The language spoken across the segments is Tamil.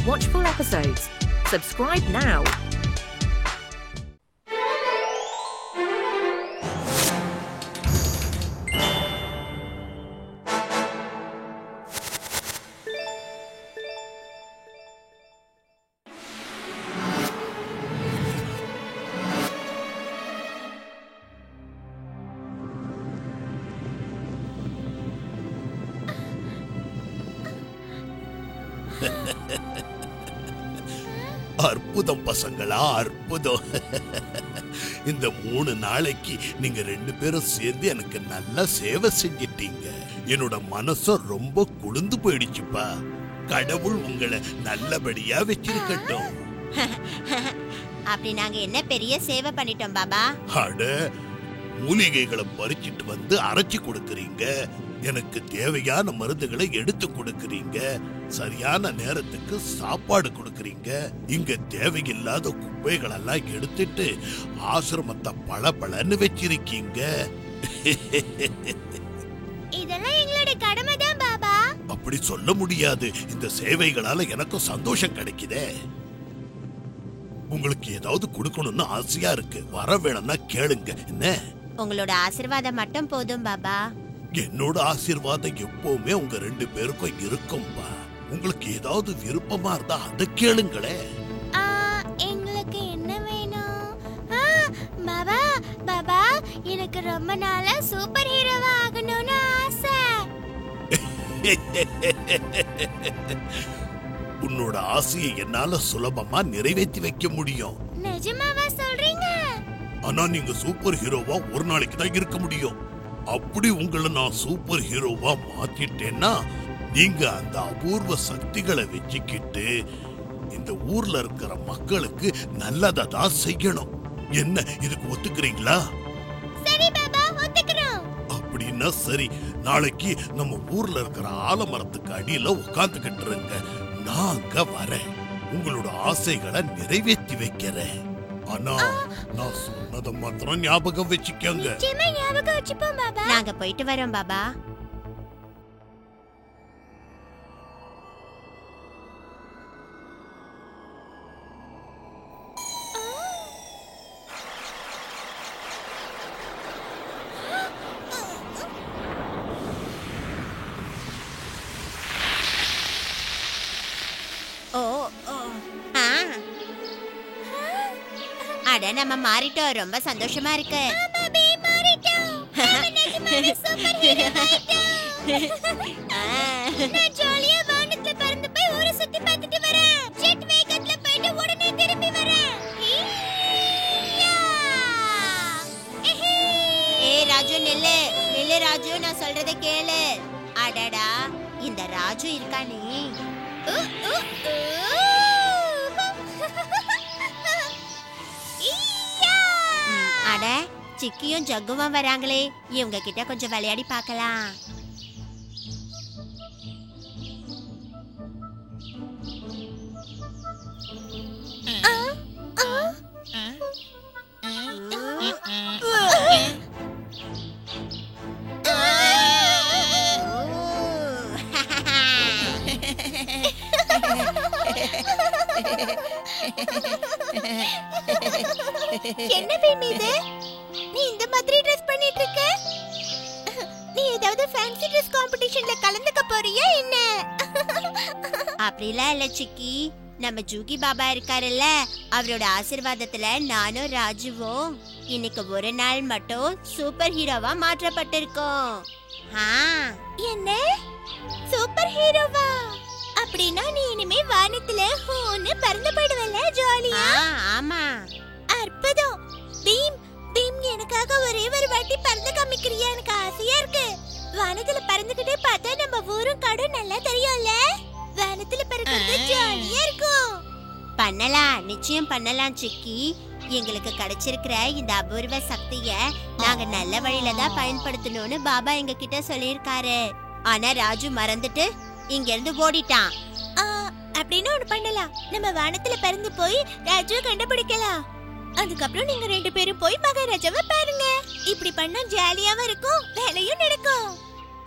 Watch full episodes. Subscribe now. அற்புதம் பசங்களா, அற்புதம். இந்த 3 நாளைக்கு நீங்க 2 பேரும் சேர்ந்து எனக்கு நல்ல சேவை செஞ்சிட்டீங்க. என்னோட மனசும் ரொம்ப குளிர்ந்து போயிடுச்சுப்பா. கடவுள் உங்களை நல்லபடியா வச்சிருக்கட்டும். அப்படி நாங்க என்ன பெரிய சேவை பண்ணிட்டோம் பாபா? அட, மூலிகைகளை பறிச்சிட்டு வந்து அரைச்சி கொடுக்கறீங்க, எனக்கு தேவையான மருந்துகளை எடுத்து கொடுக்கறீங்க, சரியான நேரத்துக்கு சாப்பாடு கொடுக்கறீங்க, இங்க தேவையில்லாத குப்பைகள் எல்லாம் எடுத்துட்டு ஆசிரமத்தை பளபளன்னு வச்சிருக்கீங்க. இதெல்லாம் எங்களோட கடமை தான் பாபா. அப்படி சொல்ல முடியாது. இந்த சேவைகளால எனக்கும் சந்தோஷம் கிடைக்குதே. உங்களுக்கு ஏதாவது கொடுக்கணும்னு ஆசையா இருக்கு, வர வேணும்னா கேளுங்க. என்ன? உங்களோட ஆசீர்வாதம் மட்டும் போதும் பாபா. என்னோட ஆசீர்வாதம் எப்பவுமே உங்க 2 பேருக்கும் இருக்கும்பா. உங்களுக்கு ஏதாவது விருப்பமா இருந்தா அதை கேளுங்களே. எங்களுக்கு என்ன வேணும்? பாபா பாபா, எனக்கு ரொம்ப நாளா சூப்பர் ஹீரோவா ஆகணும்னு ஆசை. உன்னோட ஆசையை என்னால சுலபமா நிறைவேற்றி வைக்க முடியும். நிஜமாவா சொல்றீங்க? ஆனா நீங்க சூப்பர் ஹீரோவா ஒரு நாளைக்கு தான் இருக்க முடியும். அப்படி உங்களை நான் சூப்பர் ஹீரோவா மாத்திட்டேன்னா நீங்க அந்த அபூர்வ சக்திகளை வச்சுக்கிட்டு இந்த ஊர்ல இருக்கிற மக்களுக்கு நல்லதை தான் செய்யணும். என்ன, இதுக்கு ஒத்துக்கிறீங்களா? சரி பாபா, ஒத்துக்கிறோம். அப்படின்னா சரி, நாளைக்கு நம்ம ஊர்ல இருக்கிற ஆலமரத்துக்கு அடியில உட்கார்ந்துகிட்டு இருங்க. நான் அங்க வரேன், உங்களோட ஆசைகளை நிறைவேற்றி வைக்கிறேன். ஆனா நான் சொன்னதை மாத்திரம் ஞாபகம் வச்சுக்கோங்க. நிச்சயமா ஞாபகம் வச்சுப்போம் பாபா. நாங்க போயிட்டு வரோம் பாபா. அட, நம்ம மாறிட்டோம். ரொம்ப சந்தோஷமா இருக்கு. நான் ஜாலியா வானத்துல பறந்து போய் ஊரை சுத்தி பார்த்துட்டு வரேன். ஜெட் வேகத்துல போயிட்டு உடனே திரும்பி வரேன். ஏய் ராஜு, நில்லு நில்லு ராஜு, நான் சொல்றத கேளு. அடடா, இந்த ராஜு இருக்கானே. அட, சிக்கியும் ஜக்குவும் வராங்களே, இவங்க கிட்ட கொஞ்சம் விளையாடி பார்க்கலாம். என்ன பீம் இது? நீ இந்த மாதிரி ட்ரெஸ் பண்ணிட்டு இருக்க? நீ ஏதாவது ஃபேன்சி ட்ரெஸ் காம்படிஷன்ல கலந்துக்க போறியா என்ன? அப்படிலாம் இல்ல சிக்கி, நம்ம ஜூகி பாபா இருக்காருல்ல, அவரோட ஆசீர்வாதத்துல நானும் ராஜுவும் இன்னைக்கு ஒரு நாள் மட்டும் சூப்பர் ஹீரோவா மாற்றப்பட்டிருக்கோம். என்ன சூப்பர் ஹீரோவா? அப்படின்னா நீ இனிமே வானத்துல ஹூன்னு பறந்து போயிடுவல, ஜாலியா? ஆமா. அற்புதம். பீம் பீம், எனக்காக ஒரே ஒரு வாட்டி பறந்து காமிக்கிறியா? எனக்கு ஆசையா இருக்கு. வானத்துல பறந்துகிட்டே பார்த்தா நம்ம ஊரும் காடும் நல்லா தெரியும்ல. வானத்துல பறக்கிறது ஜாலியா இருக்கும். பண்ணலாம், நிச்சயம் பண்ணலாம் சிக்கி. எங்களுக்கு கிடைச்சிருக்கிற இந்த அபூர்வ சக்திய நாங்க நல்ல வழியில தான் பயன்படுத்தணும்னு பாபா எங்க கிட்ட சொல்லியிருக்காரு. ஆனா ராஜு மறந்துட்டு இங்க இருந்து ஓடிட்டான். அப்படின்னு ஒண்ணு பண்ணலாம், நம்ம வானத்துல பறந்து போய் ராஜுவை கண்டுபிடிக்கலாம். அதுக்கப்புறம் நீங்க 2 பேரும் போய் மகாராஜாவை பாருங்க. இப்படி பண்ணா ஜாலியாவும் இருக்கும், வேலையும் நடக்கும்.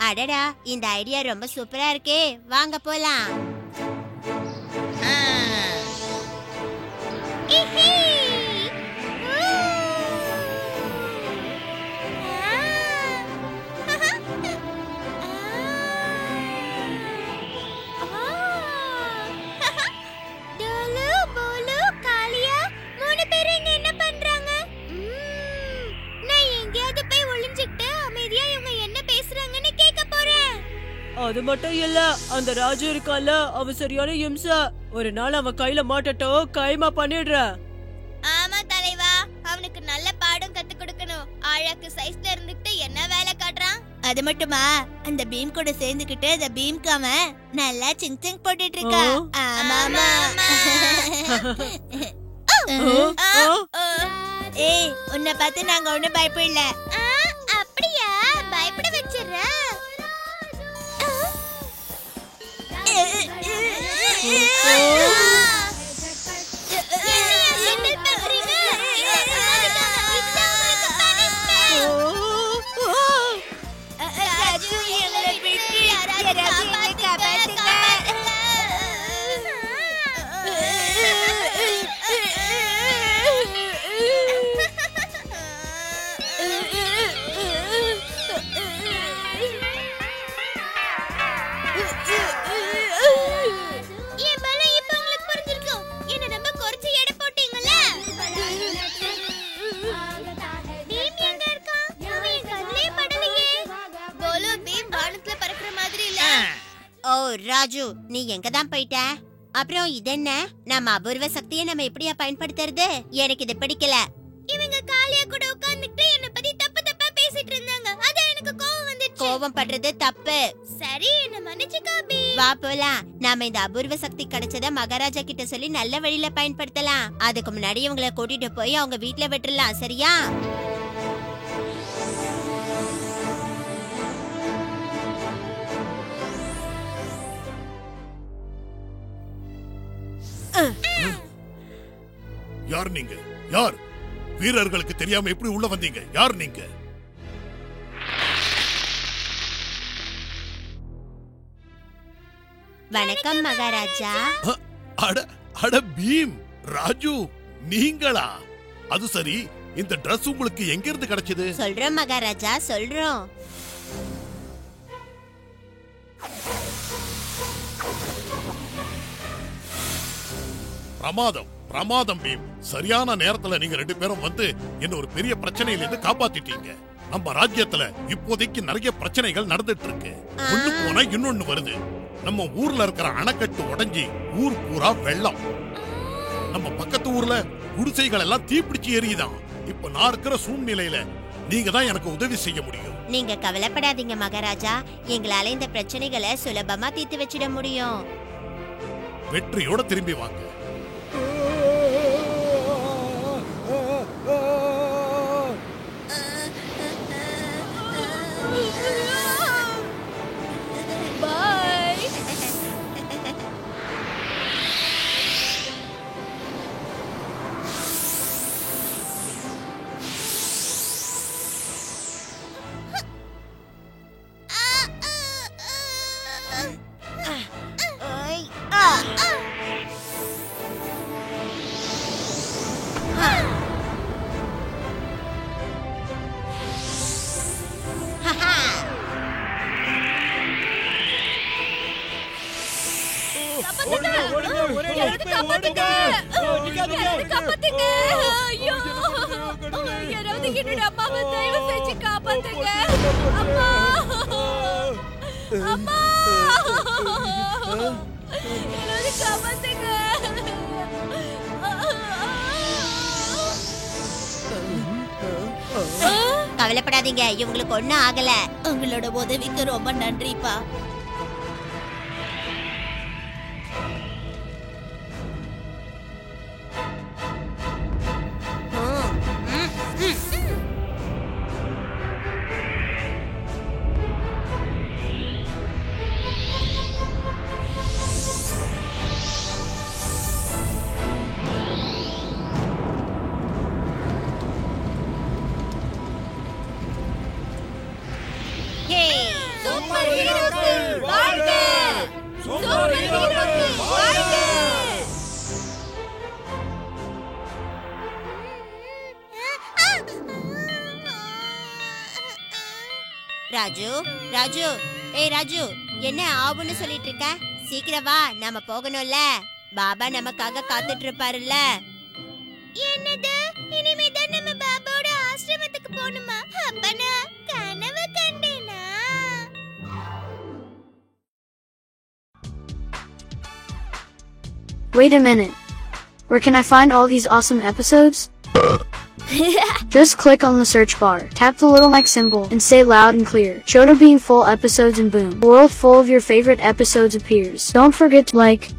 அடடா, இந்த ஐடியா ரொம்ப சூப்பரா இருக்கே, வாங்க போலாம். அது மட்டும் இல்ல, அந்த ராஜு இருக்கான்ல, அவன் சரியான இம்சை. ஒரு நாள் அவன் கையில மாட்டட்டும், கைமா பண்ணிடுறேன். ஆமா தலைவா, அவனுக்கு நல்ல பாடம் கத்து கொடுக்கணும். ஆழாக்கு சைஸ்ல இருந்துட்டு என்ன வேலை காட்டுறான்? அது மட்டுமா, அந்த பீம் கூட சேர்ந்துக்கிட்டு அந்த பீம்க்கு அவன் நல்லா சிங் சிங் போட்டுட்டு இருக்கா. ஆமாமா. ஏய், உன்னை பார்த்து நாங்க ஒண்ணும் பயப்படல. அப்படியா? பயப்பட வச்சிடுற. ராஜு, நீ எங்க தான் போயிட்ட? அப்புறம் இது என்ன? நம்ம அபூர்வ சக்தியை நம்ம எப்படியா பயன்படுத்துறது? எனக்கு இது பிடிக்கல. இவங்க காலியா கூட உட்கார்ந்துட்டு என்ன பத்தி தப்பு தப்பா பேசிட்டு இருந்தாங்க. அத எனக்கு கோவம் வந்துச்சு. கோவம் பண்றது தப்பு. சரி, என்ன மன்னிச்சுக்கோ பி. வா போலாம். நாம இந்த அபூர்வ சக்தி கிடைச்சத மகாராஜா கிட்ட சொல்லி நல்ல வழியில பயன்படுத்தலாம். அதுக்கு முன்னாடி இவங்களை கூட்டிட்டு போய் அவங்க வீட்ல விட்டுறலாம். சரியா? யார் நீங்க? யார்? வீரர்களுக்கு தெரியாம எப்படி உள்ள வந்தீங்க? யார் நீங்க? வணக்கம் மகாராஜா. அட பீம், ராஜு, நீங்களா? அது சரி, இந்த Dress உங்களுக்கு எங்க இருந்து கிடைச்சது? சொல்றோம் மகாராஜா, சொல்றோம். பிரமாதம், பிரமாதம் பீம். சரியான நேரத்துல நீங்க ரெண்டு பேரும் வந்து என்ன ஒரு பெரிய பிரச்சனையில இருந்து காப்பாத்திட்டீங்க. நம்ம ராஜ்யத்துல இப்போதைக்கு நிறைய பிரச்சனைகள் நடந்துட்டு இருக்கு. ஒண்ணு போனா இன்னொன்னு வருது. நம்ம ஊர்ல இருக்கிற அணைக்கட்டு உடைஞ்சி ஊர் பூரா வெள்ளம். நம்ம பக்கத்து ஊர்ல குடிசைகள் எல்லாம் தீப்பிடிச்சு எரியுதான். இப்ப நான் இருக்கிற சூழ்நிலையில நீங்க தான் எனக்கு உதவி செய்ய முடியும். நீங்க கவலைப்படாதீங்க மகாராஜா, எங்களால இந்த பிரச்சனைகளை சுலபமா தீர்த்து வச்சிட முடியும். வெற்றியோட திரும்பி வாங்க. கவலைப்படாதீங்க, இவங்களுக்கு ஒண்ணும் ஆகல. உங்களோட உதவிக்கு ரொம்ப நன்றிப்பா. ராஜு, ராஜு, ஏய் ராஜு, என்ன ஆவுன்னு சொல்லிட்டு இருக்க? சீக்கிரம் வா, நாம போகணும்ல. பாபா நமக்காக காத்துட்டு இருப்பாருல்ல. என்னது? இனிமேதான் நம்ம பாபாவோட ஆசிரமத்துக்கு போகணுமா? அப்பனா கனவு கண்டேனா? Wait a minute. Where can I find all these awesome episodes? Just click on the search bar, tap the little mic symbol, and say loud and clear, Chota Bean Full Episodes, and boom, a world full of your favorite episodes appears. Don't forget to like,